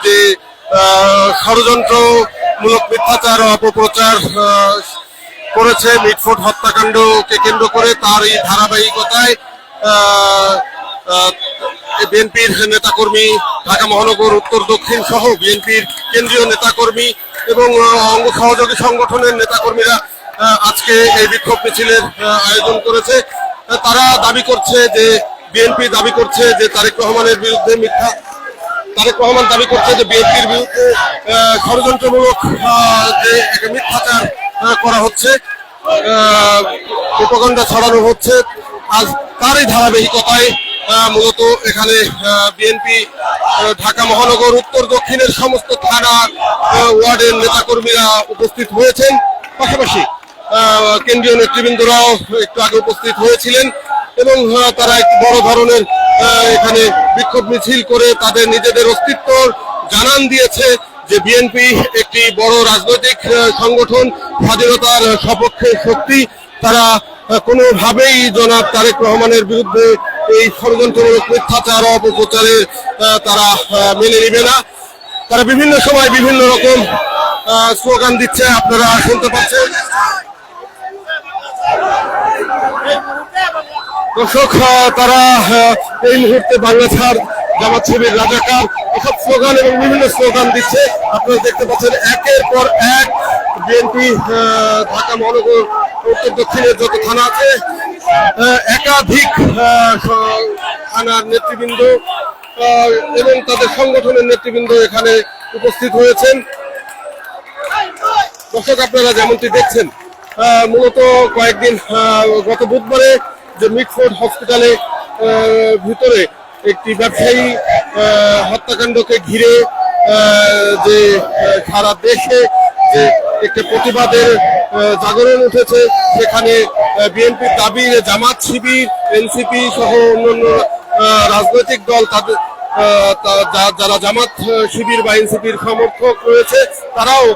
যে ষড়যন্ত্রমূলক মিথ্যাচার ও অপপ্রচার করেছে মিটফোর্ড হত্যাকাণ্ডকে কেন্দ্র করে, তার এই ধারাবাহিকতায় বিএনপির নেতাকর্মী, ঢাকা মহানগর উত্তর দক্ষিণ সহ বিএনপির কেন্দ্রীয় নেতাকর্মী এবং অঙ্গ সহযোগী সংগঠনের নেতাকর্মীরা আজকে এই বিক্ষোভ মিছিলের আয়োজন করেছে। তারা দাবি করছে যে বিএনপি দাবি করছে যে তারেক রহমানের বিরুদ্ধে তারেক রহমান দাবি করছে যে বিএনপির বিরুদ্ধে ষড়যন্ত্রমূলক যে মিথ্যাচার করা হচ্ছে, প্রোপাগান্ডা ছড়ানো হচ্ছে। আজ তারই ধারাবাহিকতায় মূলত এখানে বিএনপি ঢাকা মহানগর উত্তর দক্ষিণের সমস্ত থানা ওয়ার্ডের নেতাকর্মীরা উপস্থিত হয়েছেন। পাশাপাশি কেন্দ্রীয় নেতৃবৃন্দরাও একটু আগে উপস্থিত হয়েছিলেন এবং তারা একটু বড় ধরনের এখানে বিক্ষোভ মিছিল করে তাদের নিজেদের অস্তিত্ব জানান দিয়েছে যে বিএনপি একটি বড় রাজনৈতিক সংগঠন, স্বাধীনতার সপক্ষে শক্তি। তারা কোনোভাবেই জনাব তারেক রহমানের বিরুদ্ধে এই ষড়যন্ত্রমূলক মিথ্যাচার অপপ্রচারের তারা মেনে নেবে না। তারা বিভিন্ন সময় বিভিন্ন রকম স্লোগান দিচ্ছে, আপনারা শুনতে পাচ্ছেন। দর্শক, তারা এই মুহূর্তে বাংলা ছাড়, জামাত শিবির, রাজাকার এসব স্লোগান এবং বিভিন্ন স্লোগান দিচ্ছে। আপনারা দেখতে পাচ্ছেন একের পর এক বিএনপি ঢাকা মহানগর উত্তর দক্ষিণের যত থানা আছে একাধিক থানার নেতৃবৃন্দ এবং তাদের সংগঠনের নেতৃবৃন্দ এখানে উপস্থিত হয়েছেন। দর্শক, আপনারা যেমনটি দেখছেন, মূলত কয়েকদিন গত বুধবারে যে মিটফোর্ড হসপিটালে ভিতরে একটি ব্যবসায়ী হত্যাকাণ্ডকে ঘিরে যে সারা দেশে যে একটা প্রতিবাদের জাগরণ উঠেছে, সেখানে বিএনপির দাবি জামাত শিবির, এনসিপি সহ অন্যান্য রাজনৈতিক দল তাদের যারা জামাত শিবির বা এনসিপির সমর্থক রয়েছে তারাও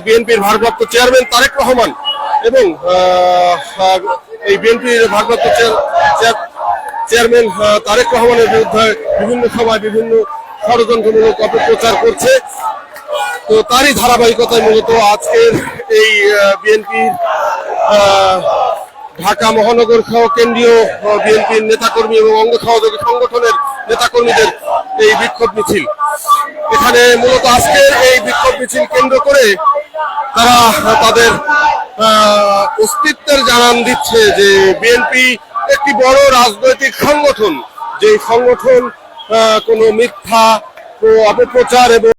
বিএনপির ভারপ্রাপ্ত চেয়ারম্যান তারেক রহমান এবং এই বিএনপির ভারপ্রাপ্ত চেয়ারম্যান তারেক রহমানের বিরুদ্ধে বিভিন্ন সময় বিভিন্ন ষড়যন্ত্রমূলক অপপ্রচার করছে। তো তারই ধারাবাহিকতায় মূলত আজকের এই বিএনপির ঢাকা মহানগর সহ কেন্দ্রীয় বিএনপির নেতাকর্মী এবং অঙ্গ সহযোগী সংগঠনের নেতাকর্মীদের এই বিক্ষোভ মিছিল। এখানে মূলত আজকের এই বিক্ষোভ মিছিল কেন্দ্র করে তারা তাদের অস্তিত্বের জানান দিচ্ছে যে বিএনপি একটি বড় রাজনৈতিক সংগঠন, যে সংগঠন কোনো মিথ্যা অপপ্রচার এবং